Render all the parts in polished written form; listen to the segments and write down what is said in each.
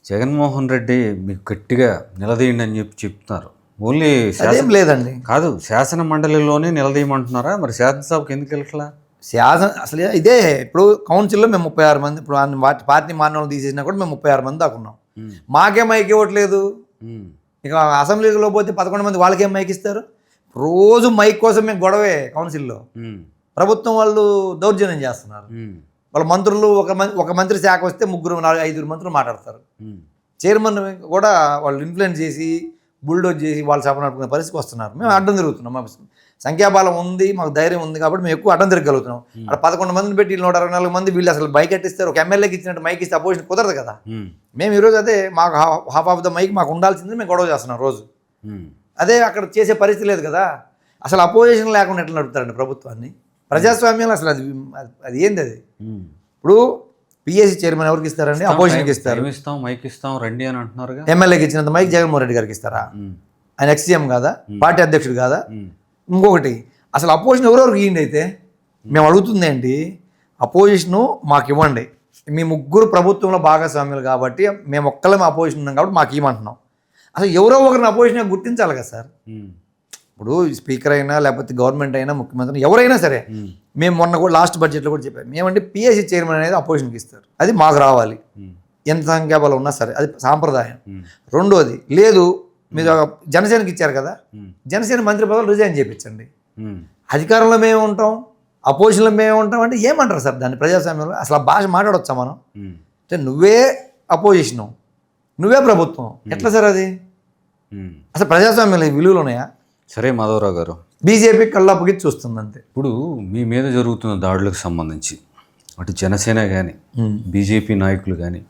జగన్మోహన్ రెడ్డి మీకు గట్టిగా నిలదీయండి అని చెప్తున్నారు. ఓన్లీ అదేం లేదండి. కాదు, శాసన మండలిలోనే నిలదీయమంటున్నారా? మరి శాసనసభకి ఎందుకు వెళ్ళట్లా? అసలు ఇదే ఇప్పుడు కౌన్సిల్లో మేము 36 మంది, ఇప్పుడు పార్టీ మానవులు తీసేసినా కూడా మేము 36 మంది దాకా ఉన్నాం. మాకేం మైక్ ఇవ్వట్లేదు. ఇక అసెంబ్లీలో పోతే 11 మంది వాళ్ళకేం మైక్ ఇస్తారు? రోజు మైక్ కోసం మేము గొడవే కౌన్సిల్లో. ప్రభుత్వం వాళ్ళు దౌర్జన్యం చేస్తున్నారు. వాళ్ళ మంత్రులు ఒక మంత్రి శాఖ వస్తే 3-4-5 మంత్రులు మాట్లాడతారు. చైర్మన్ కూడా వాళ్ళు ఇన్ఫ్లుయెన్స్ చేసి బుల్డోజ్ చేసి వాళ్ళు సభ నడుపుకునే పరిస్థితికి వస్తున్నారు. మేము అడ్డం తిరుగుతున్నాం. మా సంఖ్యాబలం ఉంది, మాకు ధైర్యం ఉంది కాబట్టి మేము ఎక్కువ అడ్డం తిరగలుగుతున్నాం. అక్కడ 11 మందిని పెట్టి 124 మంది వీళ్ళు అసలు మైక్ ఎట్టిస్తారు. ఒక ఎమ్మెల్యేకి ఇచ్చినట్టు మైక్ ఇస్తే అపోజిషన్ కుదరదు కదా. మేము ఈరోజు అదే మాకు హాఫ్ ఆఫ్ ద మైక్ మాకు ఉండాల్సింది మేము గొడవ చేస్తున్నాం రోజు. అదే అక్కడ చేసే పరిస్థితి లేదు కదా. అసలు అపోజిషన్ లేకుండా ఎట్లా నడుపుతారండి ప్రభుత్వాన్ని? ప్రజాస్వామ్యంలో అసలు అది ఏంది? అది ఇప్పుడు పిఎస్సి చైర్మన్ ఎవరికి ఇస్తారండి? అపోజిషన్కి ఇస్తారు. మైక్ ఇస్తాం రండి అని అంటున్నారు. ఎమ్మెల్యేకి ఇచ్చినంత మైక్ జగన్మోహన్ రెడ్డి గారికి ఇస్తారా? ఆయన ఎక్స్సీఎం కాదా? పార్టీ అధ్యక్షుడు కాదా? ఇంకొకటి అసలు అపోజిషన్ ఎవరెవరికి ఇవ్వండి. అయితే మేము అడుగుతుంది ఏంటి, అపోజిషను మాకు ఇవ్వండి. మీ ముగ్గురు ప్రభుత్వంలో భాగస్వామ్యులు కాబట్టి మేము ఒక్కళ్ళమే అపోజిషన్ ఉన్నాం కాబట్టి మాకు ఇవ్వమంటున్నాం. అసలు ఎవరో ఒకరిని అపోజిషన్ గుర్తించాలి కదా సార్. ఇప్పుడు స్పీకర్ అయినా లేకపోతే గవర్నమెంట్ అయినా ముఖ్యమంత్రి ఎవరైనా సరే, మేము మొన్న కూడా లాస్ట్ బడ్జెట్లో కూడా చెప్పాము, మేమంటే పిఎస్సి చైర్మన్ అనేది అపోజిషన్కి ఇస్తారు, అది మాకు రావాలి. ఎంత సంఖ్యాబలం ఉన్నా సరే అది సాంప్రదాయం. రెండోది లేదు, మీరు జనసేనకి ఇచ్చారు కదా, జనసేన మంత్రి పదవులు రిజైన్ చేయించండి. అధికారంలో మేము ఉంటాం, అపోజిషన్లో మేము ఉంటాం అంటే ఏమంటారు సార్ దాన్ని? ప్రజాస్వామ్యంలో అసలు ఆ భాష మాట్లాడొచ్చా మనం? అంటే నువ్వే అపోజిషను, నువ్వే ప్రభుత్వం, ఎట్లా సార్ అది? అసలు ప్రజాస్వామ్యంలో విలువలు ఉన్నాయా? సరే మాధవరావు గారు, బీజేపీ కళ్ళప్పుకి చూస్తుంది అంతే. ఇప్పుడు మీ మీద జరుగుతున్న దాడులకు సంబంధించి అటు జనసేన కానీ బీజేపీ నాయకులు కానీ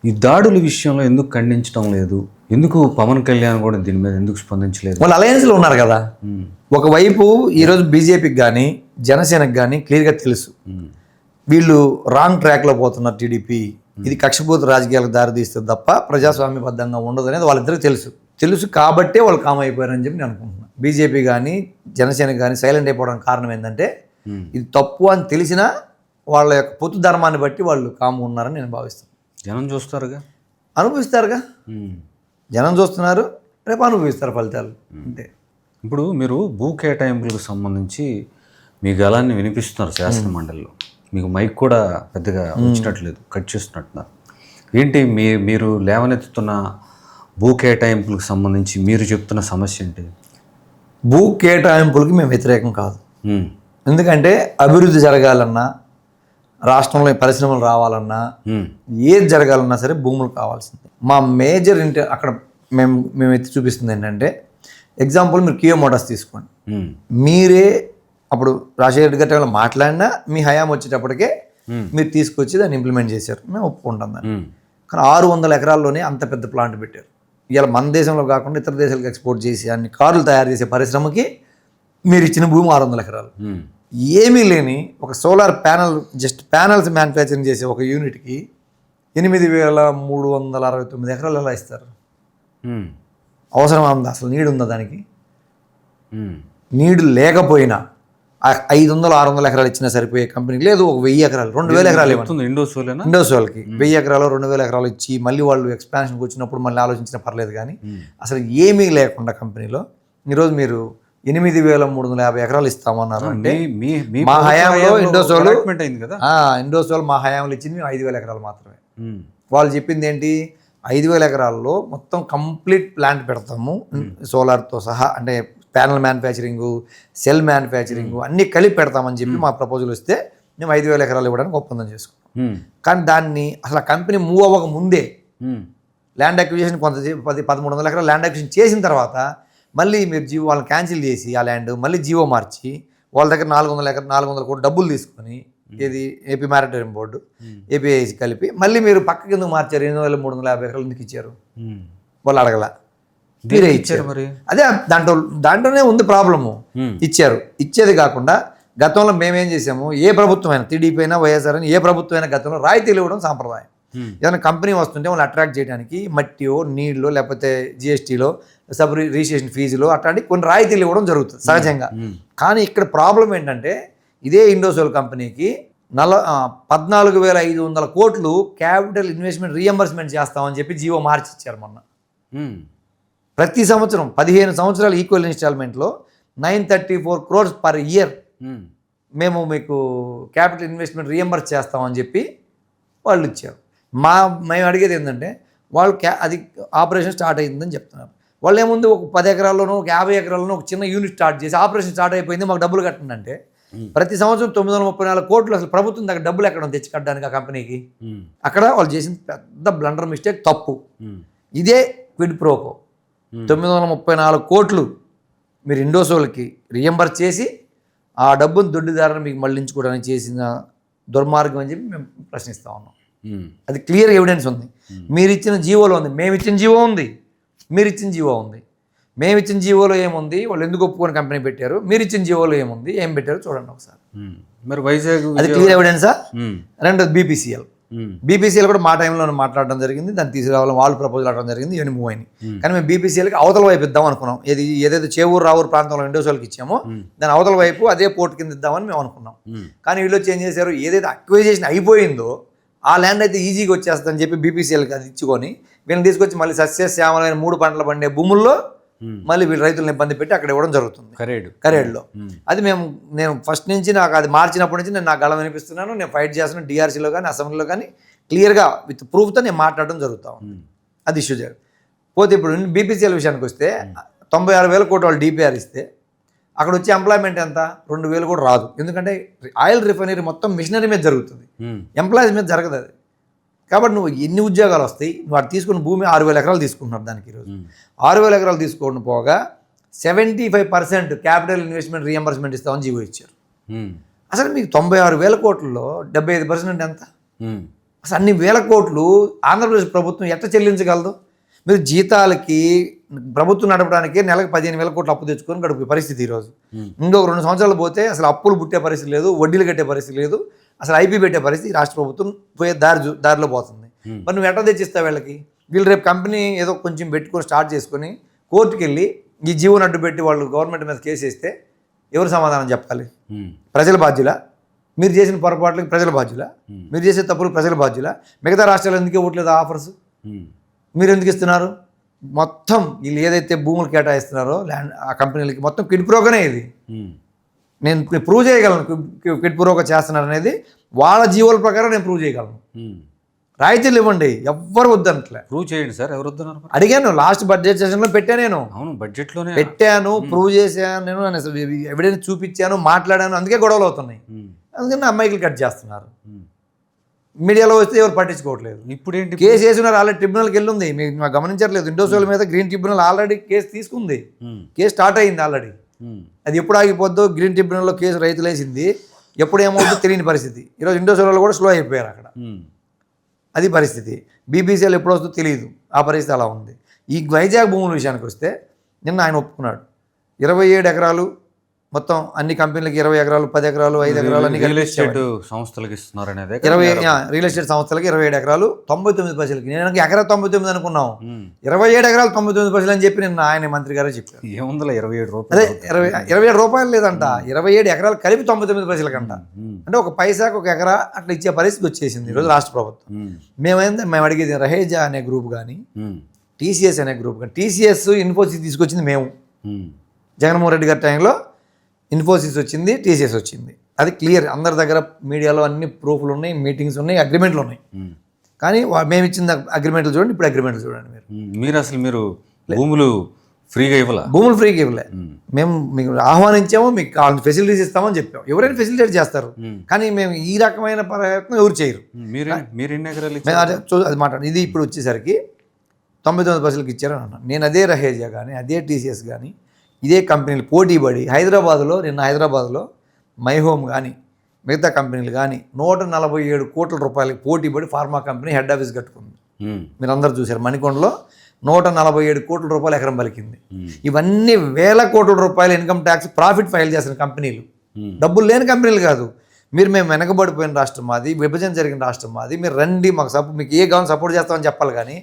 ఈ దాడుల విషయంలో ఎందుకు ఖండించడం లేదు? ఎందుకు పవన్ కళ్యాణ్ కూడా దీని మీద ఎందుకు స్పందించలేదు? వాళ్ళు అలయన్స్లో ఉన్నారు కదా. ఒకవైపు ఈరోజు బీజేపీకి కానీ జనసేనకు కానీ క్లియర్గా తెలుసు వీళ్ళు రాంగ్ ట్రాక్లో పోతున్నారు. టీడీపీ ఇది కక్షపూరిత రాజకీయాలకు దారితీస్తుంది తప్ప ప్రజాస్వామ్యబద్ధంగా ఉండదు అనేది వాళ్ళిద్దరికి తెలుసు కాబట్టే వాళ్ళు కామ్ అయిపోయారని చెప్పి నేను అనుకుంటున్నాను. బీజేపీ కానీ జనసేన కానీ సైలెంట్ అయిపోవడానికి కారణం ఏంటంటే ఇది తప్పు అని తెలిసినా వాళ్ళ యొక్క పొత్తు ధర్మాన్ని బట్టి వాళ్ళు కామ్గా ఉన్నారని నేను భావిస్తాను. జనం చూస్తారుగా, అనుభవిస్తారుగా. జనం చూస్తున్నారు, రేపు అనుభవిస్తారు ఫలితాలు అంతే. ఇప్పుడు మీరు భూ కేటాయింపులకు సంబంధించి మీ గళాన్ని వినిపిస్తున్నారు శాసన మండలిలో, మీకు మైక్ కూడా పెద్దగా వచ్చినట్లేదు, కట్ చేస్తున్నట్టున్నారు. ఏంటి మీరు లేవనెత్తుతున్న భూ కేటాయింపులకు సంబంధించి మీరు చెప్తున్న సమస్య ఏంటి? భూ కేటాయింపులకి మేము వ్యతిరేకం కాదు. ఎందుకంటే అభివృద్ధి జరగాలన్నా, రాష్ట్రంలో పరిశ్రమలు రావాలన్నా, ఏది జరగాలన్నా సరే భూములు కావాల్సిందే. మా మేజర్ అక్కడ మేము ఎత్తి చూపిస్తుంది ఏంటంటే, ఎగ్జాంపుల్ మీరు కియా మోటార్స్ తీసుకోండి. మీరే అప్పుడు రాజశేఖర రెడ్డి గారి మాట్లాడినా మీ హయాం వచ్చేటప్పటికే మీరు తీసుకొచ్చి దాన్ని ఇంప్లిమెంట్ చేశారు, మేము ఒప్పుకుంటాం దాన్ని. కానీ 600 ఎకరాల్లోనే అంత పెద్ద ప్లాంట్ పెట్టారు. ఇవాళ మన దేశంలో కాకుండా ఇతర దేశాలకు ఎక్స్పోర్ట్ చేసి అన్ని కార్లు తయారు చేసే పరిశ్రమకి మీరు ఇచ్చిన భూమి 600 ఎకరాలు. ఏమీ లేని ఒక సోలార్ జస్ట్ ప్యానల్స్ మ్యానుఫ్యాక్చరింగ్ చేసే ఒక యూనిట్కి 8,369 ఎకరాలు ఎలా ఇస్తారు? అవసరం ఉందా? అసలు నీడు ఉందా దానికి? నీడు లేకపోయినా 500-600 ఎకరాలు ఇచ్చినా సరిపోయే కంపెనీ లేదు. ఒక 1000 ఎకరాలు 2000 ఎకరాలు ఇవ్వండి ఇండోసోల్కి. 1000 ఎకరాలు 2000 ఎకరాలు ఇచ్చి మళ్ళీ వాళ్ళు ఎక్స్పాన్షన్కి వచ్చినప్పుడు మళ్ళీ ఆలోచించినా పర్లేదు. కానీ అసలు ఏమీ లేకుండా కంపెనీలో ఈరోజు మీరు 8,350 ఎకరాలు ఇస్తామన్నారు అంటే మా హయాంలో ఇండోసోల్ మా హయాంలో ఇచ్చింది 5,000 ఎకరాలు మాత్రమే. వాళ్ళు చెప్పింది ఏంటి, 5,000 ఎకరాల్లో మొత్తం కంప్లీట్ ప్లాంట్ పెడతాము సోలార్తో సహా, అంటే ప్యానల్ మ్యానుఫ్యాక్చరింగ్, సెల్ మ్యానుఫ్యాక్చరింగ్ అన్నీ కలిపి పెడతామని చెప్పి మా ప్రపోజల్ వస్తే మేము 5,000 ఎకరాలు ఇవ్వడానికి ఒప్పందం చేసుకున్నాం. కానీ దాన్ని అసలు ఆ కంపెనీ మూవ్ అవ్వక ముందే ల్యాండ్ అక్విజిషన్ 1,300 ఎకరాలు ల్యాండ్ అక్విజిషన్ చేసిన తర్వాత మళ్ళీ మీరు వాళ్ళని క్యాన్సిల్ చేసి ఆ ల్యాండ్ మళ్ళీ జీవో మార్చి వాళ్ళ దగ్గర 400 కోట్లు డబ్బులు తీసుకొని, ఇది ఏపీ మ్యారిటైమ్ బోర్డు ఏపీఐసి కలిపి మళ్ళీ మీరు పక్కకి ఎందుకు మార్చారు? 8,350 ఎకరాలు ఎందుకు ఇచ్చారు? వాళ్ళు అడగల, మీరే ఇచ్చారు. మరి అదే దాంట్లోనే ఉంది ప్రాబ్లము. ఇచ్చారు. ఇచ్చేది కాకుండా గతంలో మేమేం చేసాము, ఏ ప్రభుత్వం అయినా టీడీపీ అయినా వైఎస్ఆర్ అయినా ఏ ప్రభుత్వం అయినా గతంలో రాయితీలు ఇవ్వడం సాంప్రదాయం. ఏదైనా కంపెనీ వస్తుంటే వాళ్ళు అట్రాక్ట్ చేయడానికి మట్టియో నీళ్ళో లేకపోతే జిఎస్టీలో సబ్ రిజిస్ట్రేషన్ ఫీజులో అట్లాంటి కొన్ని రాయితీలు ఇవ్వడం జరుగుతుంది సహజంగా. కానీ ఇక్కడ ప్రాబ్లం ఏంటంటే ఇదే ఇండోసోల్ కంపెనీకి 14,500 కోట్లు క్యాపిటల్ ఇన్వెస్ట్మెంట్ రీఎంబర్స్మెంట్ చేస్తామని చెప్పి జీవో మార్చి ఇచ్చారు మొన్న. ప్రతి సంవత్సరం 15 సంవత్సరాలు ఈక్వల్ ఇన్స్టాల్మెంట్లో 934 crores పర్ ఇయర్ మేము మీకు క్యాపిటల్ ఇన్వెస్ట్మెంట్ రీఎంబర్స్ చేస్తామని చెప్పి వాళ్ళు ఇచ్చారు. మేము అడిగేది ఏంటంటే వాళ్ళు అది ఆపరేషన్ స్టార్ట్ అయిందని చెప్తున్నారు. వాళ్ళు ఏముంది ఒక 10 ఎకరాల్లోనూ ఒక 50 ఎకరాల్లోనూ ఒక చిన్న యూనిట్ స్టార్ట్ చేసి ఆపరేషన్ స్టార్ట్ అయిపోయింది మాకు డబ్బులు కట్టండి అంటే ప్రతి సంవత్సరం 934 కోట్లు అసలు ప్రభుత్వం దగ్గర డబ్బులు ఎక్కడ తెచ్చి కట్టడానికి ఆ కంపెనీకి. అక్కడ వాళ్ళు చేసిన పెద్ద బ్లండర్ మిస్టేక్, తప్పు. ఇదే క్విడ్ ప్రోకో. 934 కోట్లు మీరు ఇండోసోల్కి రీఎంబర్స్ చేసి ఆ డబ్బును దొడ్డిదారుని మీకు మళ్లించుకోవడానికి చేసిన దుర్మార్గం అని చెప్పి మేము ప్రశ్నిస్తా ఉన్నాం. అది క్లియర్ ఎవిడెన్స్ ఉంది. మీరు ఇచ్చిన జీవోలో ఉంది, మేము ఇచ్చిన జీవో ఉంది, మీరు ఇచ్చిన జీవో ఉంది. మేము ఇచ్చిన జీవోలో ఏముంది, వాళ్ళు ఎందుకు ఒప్పుకొని కంపెనీ పెట్టారు, మీరు ఇచ్చిన జీవోలో ఏముంది, ఏం పెట్టారో చూడండి ఒకసారి. మరి వైజాగ్ అది క్లియర్ ఎవిడెన్సా? రెండోది బీపీసీఎల్ కూడా మా టైంలో మాట్లాడడం జరిగింది, దాన్ని తీసుకురావాలని వాళ్ళు ప్రపోజల్ అవ్వడం జరిగింది, ఇవన్నీ మూవ్ అయినాయి. కానీ మేము బీపీసీఎల్కి అవతల వైపు ఇద్దాం అనుకున్నాం. ఏదైతే చేవూరు రావూరు ప్రాంతంలో ఇండోసోల్కి ఇచ్చామో దాని అవతల వైపు అదే పోర్ట్ కింద ఇద్దామని మేము అనుకున్నాం. కానీ వీళ్ళు చేంజ్ చేశారు. ఏదైతే అక్విజిషన్ అయిపోయిందో ఆ ల్యాండ్ అయితే ఈజీగా వచ్చేస్తుందని చెప్పి బీపీసీఎల్కి అది ఇచ్చుకొని వీళ్ళని తీసుకొచ్చి మళ్ళీ సస్యశ్యామలైన 3 పంటలు పండే భూముల్లో మళ్ళీ వీళ్ళు రైతులను ఇబ్బంది పెట్టి అక్కడ ఇవ్వడం జరుగుతుంది కరేడ్లో. అది నేను ఫస్ట్ నుంచి నాకు అది మార్చినప్పటి నుంచి నేను నా గళం వినిపిస్తున్నాను, నేను ఫైట్ చేస్తున్నాను. డిఆర్సీలో కానీ అసెంబ్లీలో కానీ క్లియర్గా విత్ ప్రూఫ్తో నేను మాట్లాడడం జరుగుతూ ఉంది. అది ఇష్యూ జరుగుతుంది. పోతే ఇప్పుడు బీపీసీఎల్ విషయానికి వస్తే 96,000 కోట్లు వాళ్ళు డిపిఆర్ ఇస్తే అక్కడ వచ్చే ఎంప్లాయ్మెంట్ ఎంత? 2,000 కూడా రాదు. ఎందుకంటే ఆయిల్ రిఫైనరీ మొత్తం మిషనరీ మీద జరుగుతుంది, ఎంప్లాయీస్ మీద జరగదు అది. కాబట్టి నువ్వు ఎన్ని ఉద్యోగాలు వస్తాయి? నువ్వు అటు తీసుకున్న భూమి 6,000 ఎకరాలు తీసుకుంటున్నారు. దానికి ఈరోజు 6,000 ఎకరాలు తీసుకోవడం పోగా 75% క్యాపిటల్ ఇన్వెస్ట్మెంట్ రీఎంబర్స్మెంట్ ఇస్తామని జీవో ఇచ్చారు. అసలు మీకు 96,000 కోట్లలో 75% ఎంత? అసలు అన్ని వేల కోట్లు ఆంధ్రప్రదేశ్ ప్రభుత్వం ఎట్లా చెల్లించగలదు? మీరు జీతాలకి ప్రభుత్వం నడపడానికి నెలకు 15,000 కోట్లు అప్పు తెచ్చుకొని గడిపే పరిస్థితి ఈరోజు. ఇంకొక 2 సంవత్సరాలు పోతే అసలు అప్పులు పుట్టే పరిస్థితి లేదు, వడ్డీలు కట్టే పరిస్థితి లేదు, అసలు ఐపీ పెట్టే పరిస్థితి రాష్ట్ర ప్రభుత్వం పోయే దారిలో పోతుంది. మరి నువ్వు ఎట్లా తెచ్చిస్తావు వీళ్ళకి? వీళ్ళు రేపు కంపెనీ ఏదో కొంచెం పెట్టుకొని స్టార్ట్ చేసుకొని కోర్టుకు వెళ్ళి ఈ జీవోని అడ్డు పెట్టి వాళ్ళు గవర్నమెంట్ మీద కేసు వేస్తే ఎవరు సమాధానం చెప్పాలి? ప్రజల బాధ్యుల? మీరు చేసిన పొరపాట్లకి ప్రజల బాధ్యుల? మీరు చేసే తప్పులు ప్రజల బాధ్యుల? మిగతా రాష్ట్రాలు ఎందుకు ఇవ్వట్లేదు ఆఫర్స్? మీరు ఎందుకు ఇస్తున్నారు? మొత్తం వీళ్ళు ఏదైతే భూములు కేటాయిస్తున్నారో ల్యాండ్ ఆ కంపెనీలకి మొత్తం క్విడ్ ప్రోగానే ఇది. నేను ప్రూవ్ చేయగలను క్విడ్ ప్రోగా చేస్తున్నారు అనేది వాళ్ళ జీవోల ప్రకారం నేను ప్రూవ్ చేయగలను. రాయితీలు ఇవ్వండి, ఎవ్వరు వద్దనట్లే. ప్రూవ్ చేయండి సార్, ఎవరు వద్దన్నారు? అడిగాను, లాస్ట్ బడ్జెట్ సెషన్లో పెట్టాను, నేను బడ్జెట్లోనే పెట్టాను, ప్రూవ్ చేశాను, నేను ఎవిడెన్స్ చూపించాను, మాట్లాడాను. అందుకే గొడవలు అవుతున్నాయి. అందుకని అమ్మాయిలు కట్ చేస్తున్నారు. మీడియాలో వస్తే ఎవరు పట్టించుకోవట్లేదు. ఇప్పుడు ఏంటి కేసు వేసుకున్నారు, ఆల్రెడీ ట్రిబ్యునల్కి వెళ్ళింది. మీకు గమనించట్లేదు, ఇండోసోల్ మీద గ్రీన్ ట్రిబ్యునల్ ఆల్రెడీ కేసు తీసుకుంది, కేసు స్టార్ట్ అయింది ఆల్రెడీ. అది ఎప్పుడు ఆగిపోద్దో గ్రీన్ ట్రిబ్యునల్లో కేసు రైతులు వేసింది, ఎప్పుడు ఏమవుతుందో తెలియని పరిస్థితి. ఈరోజు ఇండోసోల్ కూడా స్లో అయిపోయారు అక్కడ. అది పరిస్థితి. బీపీసీఎల్ ఎప్పుడు వస్తుందో తెలియదు, ఆ పరిస్థితి అలా ఉంది. ఈ వైజాగ్ భూముల విషయానికి వస్తే నిన్న ఆయన ఒప్పుకున్నాడు 27 ఎకరాలు మొత్తం అన్ని కంపెనీలకి 20 ఎకరాలు, 10 ఎకరాలు, 5 ఎకరాలు అన్ని రియల్ ఎస్టేట్ సంస్థలకు ఇస్తున్నారు అనేది. 20 రియల్ ఎస్టేట్ సంస్థలకి 27 ఎకరాలు 99 పైసలకి. నేను ఎకరా 99 అనుకున్నాం, 27 ఎకరాలు 99 పైసలు అని చెప్పి నిన్న ఆయన మంత్రి గారే చెప్పారు. ఏముందో 27 రూపాయలు, అదే 27 రూపాయలు లేదంట, 27 ఎకరాలు కలిపి 99 పైసలకంట. అంటే ఒక పైసాకు ఒక ఎకరా అట్లా ఇచ్చే పరిస్థితి వచ్చేసింది ఈరోజు రాష్ట్ర ప్రభుత్వం. మేము అడిగేది రహేజా అనే గ్రూప్ కానీ టీసీఎస్ అనే గ్రూప్ కానీ. టీసీఎస్ ఇన్ఫోసిస్ తీసుకొచ్చింది మేము, జగన్మోహన్ రెడ్డి గారి టైంలో ఇన్ఫోసిస్ వచ్చింది, టీసీఎస్ వచ్చింది. అది క్లియర్, అందరి దగ్గర మీడియాలో అన్ని ప్రూఫ్లు ఉన్నాయి, మీటింగ్స్ ఉన్నాయి, అగ్రిమెంట్లు ఉన్నాయి. కానీ మేము ఇచ్చిన అగ్రిమెంట్లు చూడండి, ఇప్పుడు అగ్రిమెంట్లు చూడండి. మీరు అసలు మీరు భూములు ఫ్రీగా ఇవ్వలే? భూములు ఫ్రీగా ఇవ్వలే. మేము మీకు ఆహ్వానించాము, మీకు కావాల్సిన ఫెసిలిటీస్ ఇస్తామని చెప్పాం. ఎవరైనా ఫెసిలిటేట్ చేస్తారు, కానీ మేము ఈ రకమైన ప్రయత్నం ఎవరు చేయరు. మీరు ఎన్ని ఎకరాలు? అది మాట్లాడు. ఇది ఇప్పుడు వచ్చేసరికి 99 పైసలకి ఇచ్చారని అన్నాను నేను. అదే రహేజా కానీ అదే టీసీఎస్ కానీ ఇదే కంపెనీలు పోటీ పడి హైదరాబాద్లో మై హోమ్ కానీ మిగతా కంపెనీలు కానీ 147 కోట్ల రూపాయలకి పోటీ పడి ఫార్మా కంపెనీ హెడ్ ఆఫీస్ కట్టుకుంది. మీరు అందరూ చూశారు, మణికొండలో 147 కోట్ల రూపాయలు ఎకరం పలికింది. ఇవన్నీ వేల కోట్ల రూపాయల ఇన్కమ్ ట్యాక్స్ ప్రాఫిట్ ఫైల్ చేసిన కంపెనీలు, డబ్బులు లేని కంపెనీలు కాదు. మేము వెనకబడిపోయిన రాష్ట్రం మాది, విభజన జరిగిన రాష్ట్రం మాది, మీరు రండి మీకు ఏ గవర్నమెంట్ సపోర్ట్ చేస్తామని చెప్పాలి. కానీ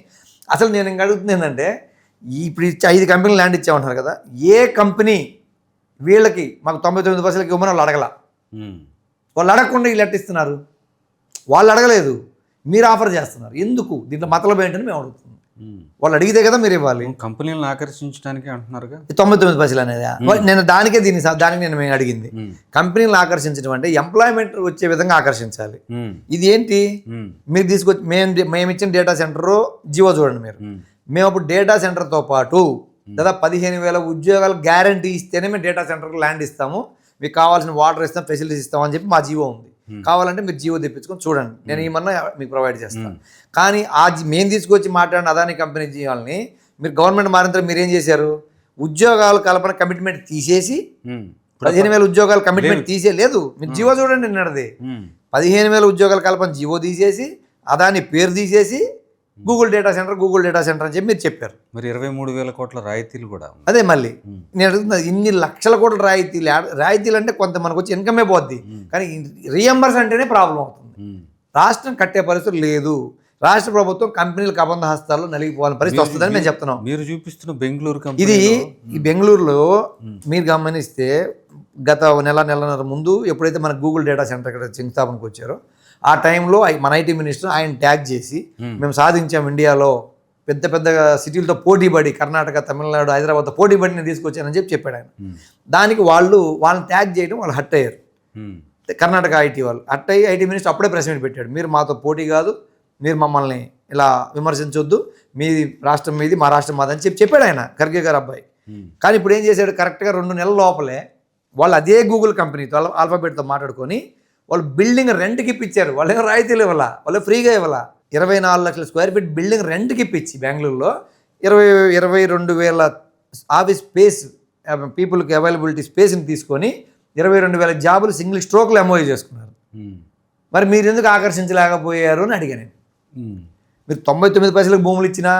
అసలు నేను ఇంకా అడుగుతుంది ఏంటంటే, ఇప్పుడు 5 కంపెనీలు ల్యాండ్ ఇచ్చామంటున్నారు కదా, ఏ కంపెనీ వీళ్ళకి మాకు 99 పైసలకి ఇవ్వమని వాళ్ళు అడగల. వాళ్ళు అడగకుండా వీళ్ళు ఎట్టిస్తున్నారు? వాళ్ళు అడగలేదు, మీరు ఆఫర్ చేస్తున్నారు. ఎందుకు? దీంట్లో మతలబ్ ఏంటని మేము అడుగుతున్నాం. వాళ్ళు అడిగితే కదా మీరు ఇవ్వాలి. కంపెనీలను ఆకర్షించడానికి అంటున్నారుగా 99 పైసలు అనేది. నేను దానికి నేను మేము అడిగింది. కంపెనీలను ఆకర్షించడం అంటే ఎంప్లాయ్మెంట్ వచ్చే విధంగా ఆకర్షించాలి. ఇది ఏంటి? మీరు తీసుకొచ్చి మేము ఇచ్చిన డేటా సెంటర్ జియో చూడండి మీరు. మేము అప్పుడు డేటా సెంటర్తో పాటు దాదాపు 15,000 ఉద్యోగాలు గ్యారంటీ ఇస్తేనే మేము డేటా సెంటర్కి ల్యాండ్ ఇస్తాము, మీకు కావాల్సిన వాటర్ ఇస్తాం, ఫెసిలిటీస్ ఇస్తాం అని చెప్పి మా జియో ఉంది. కావాలంటే మీరు జియో తెప్పించుకొని చూడండి, నేను ఏమన్నా మీకు ప్రొవైడ్ చేస్తాను. కానీ మేము తీసుకొచ్చి మాట్లాడిన అదాని కంపెనీ జియోల్ని మీరు గవర్నమెంట్ మారిన తర్వాత మీరు ఏం చేశారు? ఉద్యోగాలు కల్పన కమిట్మెంట్ తీసేసి 15,000 ఉద్యోగాలు కమిట్మెంట్ తీసేయలేదు. మీరు జియో చూడండి, నిన్నది 15,000 ఉద్యోగాల కల్పన జియో తీసేసి అదాని పేరు తీసేసి గూగుల్ డేటా సెంటర్ అని చెప్పి మీరు చెప్పారు. మరి 23,000 కోట్ల రాయితీలు కూడా. అదే మళ్ళీ నేను అడుగుతున్నా, ఇన్ని లక్షల కోట్ల రాయితీలు అంటే కొంత మనకు వచ్చి ఇన్కమే పోద్ది, కానీ రీఎంబర్స్ అంటేనే ప్రాబ్లం అవుతుంది. రాష్ట్రం కట్టే పరిస్థితి లేదు. రాష్ట్ర ప్రభుత్వం కంపెనీలకు అబంధ హస్తాల్లో నలిగిపోవాలని పరిస్థితి వస్తుందని మేము చెప్తున్నాం. మీరు చూపిస్తున్న బెంగళూరు ఇది ఈ బెంగళూరులో మీరు గమనిస్తే గత నెలన్నర ముందు ఎప్పుడైతే మన గూగుల్ డేటా సెంటర్ ఇక్కడ శంకుస్థాపనకు వచ్చారో ఆ టైంలో మన ఐటీ మినిస్టర్ ఆయన ట్యాగ్ చేసి మేము సాధించాం ఇండియాలో పెద్ద పెద్ద సిటీలతో పోటీపడి, కర్ణాటక, తమిళనాడు, హైదరాబాద్తో పోటీపడి నేను తీసుకొచ్చానని చెప్పాడు ఆయన. దానికి వాళ్ళని ట్యాగ్ చేయడం వాళ్ళు హట్ అయ్యారు. కర్ణాటక ఐటీ వాళ్ళు హట్ అయ్యి ఐటీ మినిస్టర్ అప్పుడే ప్రెస్ మీట్ పెట్టాడు, మీరు మాతో పోటీ కాదు, మీరు మమ్మల్ని ఇలా విమర్శించొద్దు, మీది రాష్ట్రం మీది, మా రాష్ట్రం మాది అని చెప్పాడు ఆయన, ఖర్గే గారు అబ్బాయి. కానీ ఇప్పుడు ఏం చేశాడు? కరెక్ట్గా 2 నెలల లోపలే వాళ్ళు అదే గూగుల్ కంపెనీతో ఆల్ఫాబెట్తో మాట్లాడుకొని వాళ్ళు బిల్డింగ్ రెంట్కి ఇప్పించారు. వాళ్ళేమో రాయితీలు ఇవ్వాల, వాళ్ళు ఫ్రీగా ఇవ్వాల. 24 లక్షల స్క్వేర్ ఫీట్ బిల్డింగ్ రెంట్కి ఇప్పించి బెంగళూరులో 22,000 ఆఫీస్ స్పేస్ పీపుల్కి అవైలబిలిటీ స్పేస్ని తీసుకొని 22,000 జాబులు సింగిల్ స్ట్రోక్లో ఎంఓయూ చేసుకున్నారు. మరి మీరు ఎందుకు ఆకర్షించలేకపోయారు అని అడిగాను నేను. మీరు 99 పైసలకు భూములు ఇచ్చినా,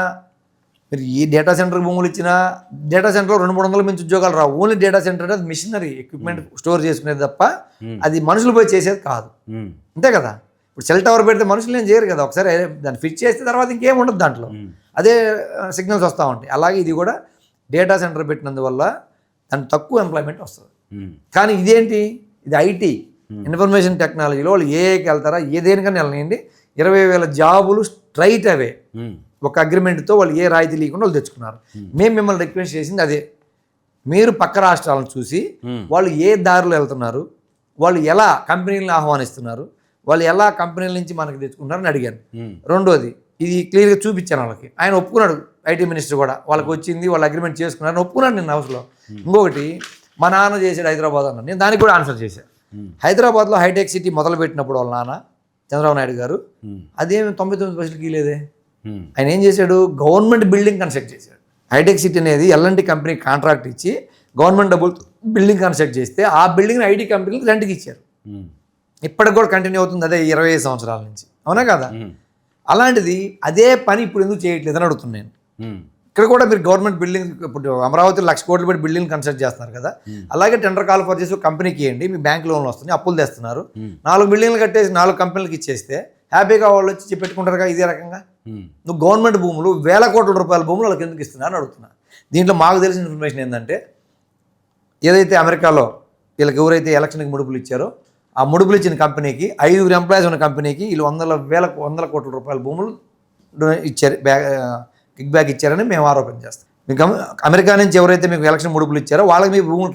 మీరు ఈ డేటా సెంటర్కి భూములు ఇచ్చినా, డేటా సెంటర్లో 200-300 మించి ఉద్యోగాలు రావు. ఓన్లీ డేటా సెంటర్ అంటే అది మిషనరీ ఎక్విప్మెంట్ స్టోర్ చేసుకునేది తప్ప అది మనుషులు పోయి చేసేది కాదు. అంతే కదా? ఇప్పుడు సెల్ టవర్ పెడితే మనుషులు ఏం చేయరు కదా, ఒకసారి దాన్ని ఫిట్ చేస్తే తర్వాత ఇంకేం ఉండదు దాంట్లో, అదే సిగ్నల్స్ వస్తూ ఉంటాయి. అలాగే ఇది కూడా డేటా సెంటర్ పెట్టినందువల్ల దానికి తక్కువ ఎంప్లాయ్మెంట్ వస్తుంది. కానీ ఇదేంటి? ఇది ఐటీ ఇన్ఫర్మేషన్ టెక్నాలజీలో వాళ్ళు ఏకి వెళ్తారా, దేనికన్నా వెళ్ళనియండి, 20,000 జాబులు స్ట్రైట్ అవే ఒక అగ్రిమెంట్తో వాళ్ళు ఏ రాయితీ లేకుండా వాళ్ళు తెచ్చుకున్నారు. మేము మిమ్మల్ని రిక్వెస్ట్ చేసింది అదే, మీరు పక్క రాష్ట్రాలను చూసి వాళ్ళు ఏ దారిలో వెళ్తున్నారు, వాళ్ళు ఎలా కంపెనీలను ఆహ్వానిస్తున్నారు, వాళ్ళు ఎలా కంపెనీల నుంచి మనకి తెచ్చుకుంటారని అడిగాను. రెండోది ఇది క్లియర్గా చూపించాను వాళ్ళకి, ఆయన ఒప్పుకున్నాడు. ఐటీ మినిస్టర్ కూడా వాళ్ళకి వచ్చింది, వాళ్ళు అగ్రిమెంట్ చేసుకున్నారని ఒప్పుకున్నాడు నేను హౌస్లో. ఇంకొకటి మా నాన్న చేశాడు హైదరాబాద్ అన్నాను, నేను దానికి కూడా ఆన్సర్ చేశాను. హైదరాబాద్లో హైటెక్ సిటీ మొదలు పెట్టినప్పుడు వాళ్ళ నాన్న చంద్రబాబు నాయుడు గారు అదేమి 99 పైసలకి లేదే, ఆయన ఏం చేశాడు? గవర్నమెంట్ బిల్డింగ్ కన్స్ట్రక్ట్ చేశాడు. హైటెక్ సిటీ అనేది ఎల్ఎన్టీ కంపెనీ కాంట్రాక్ట్ ఇచ్చి గవర్నమెంట్ డబ్బులు బిల్డింగ్ కన్స్ట్రక్ట్ చేస్తే ఆ బిల్డింగ్ని ఐటీ కంపెనీకి రెంట్కి ఇచ్చారు. ఇప్పటికి కూడా కంటిన్యూ అవుతుంది అదే 25 సంవత్సరాల నుంచి, అవునా కదా? అలాంటిది అదే పని ఇప్పుడు ఎందుకు చేయట్లేదు అని అడుగుతున్నాను నేను. ఇక్కడ కూడా మీరు గవర్నమెంట్ బిల్డింగ్, ఇప్పుడు అమరావతిలో 1,00,000 కోట్లు పెట్టి బిల్డింగ్ కన్స్ట్రక్ట్ చేస్తున్నారు కదా, అలాగే టెండర్ కాల్ ఫర్ చేసి కంపెనీకి ఇవ్వండి, మీ బ్యాంక్ లోన్లు వస్తున్నాయి, అప్పులు తెస్తున్నారు, 4 బిల్డింగ్లు కట్టేసి 4 కంపెనీలకు ఇచ్చేస్తే హ్యాపీగా వాళ్ళు వచ్చి పెట్టుకుంటారుగా. ఇదే రకంగా నువ్వు గవర్నమెంట్ భూములు 1,000 కోట్ల రూపాయల భూములు వాళ్ళకి ఎందుకు ఇస్తున్నారని అడుగుతున్నా. దీంట్లో మాకు తెలిసిన ఇన్ఫర్మేషన్ ఏంటంటే, ఏదైతే అమెరికాలో వీళ్ళకి ఎవరైతే ఎలక్షన్కి ముడుపులు ఇచ్చారో ఆ ముడుపులు ఇచ్చిన కంపెనీకి 5 ఎంప్లాయీస్ ఉన్న కంపెనీకి వీళ్ళు 100 కోట్ల రూపాయల భూములు ఇచ్చారు, కిక్ బ్యాక్ ఇచ్చారని మేము ఆరోపణ చేస్తాం. మీకు అమెరికా నుంచి ఎవరైతే మీకు ఎలక్షన్ ముడుపులు ఇచ్చారో వాళ్ళకి మీ భూములు